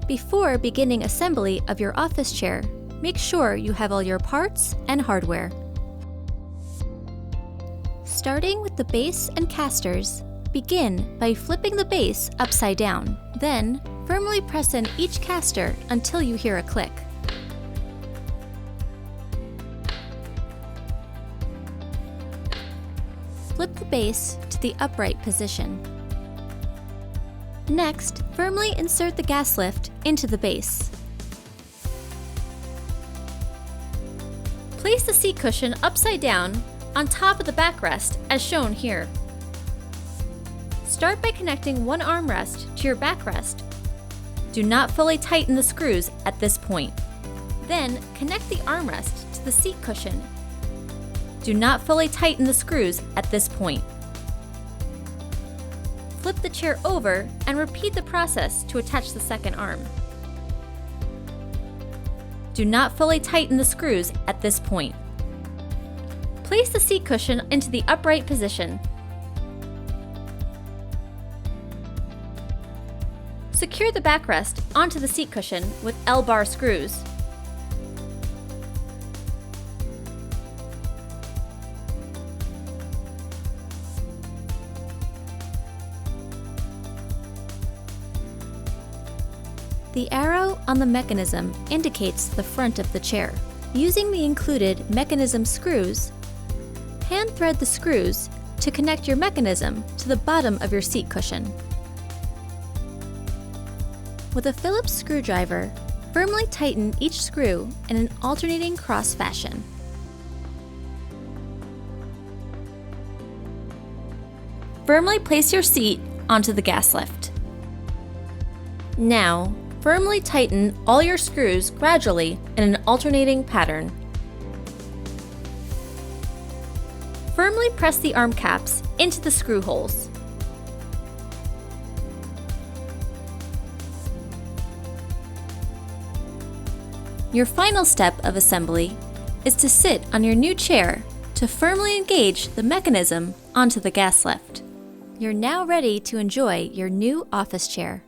Before beginning assembly of your office chair, make sure you have all your parts and hardware. Starting with the base and casters, begin by flipping the base upside down. Then, firmly press in each caster until you hear a click. Flip the base to the upright position. Next, firmly insert the gas lift into the base. Place the seat cushion upside down on top of the backrest as shown here. Start by connecting one armrest to your backrest. Do not fully tighten the screws at this point. Then, connect the armrest to the seat cushion. Do not fully tighten the screws at this point. Flip the chair over and repeat the process to attach the second arm. Do not fully tighten the screws at this point. Place the seat cushion into the upright position. Secure the backrest onto the seat cushion with L-bar screws. The arrow on the mechanism indicates the front of the chair. Using the included mechanism screws, hand thread the screws to connect your mechanism to the bottom of your seat cushion. With a Phillips screwdriver, firmly tighten each screw in an alternating cross fashion. Firmly place your seat onto the gas lift. Now, firmly tighten all your screws gradually in an alternating pattern. Firmly press the arm caps into the screw holes. Your final step of assembly is to sit on your new chair to firmly engage the mechanism onto the gas lift. You're now ready to enjoy your new office chair.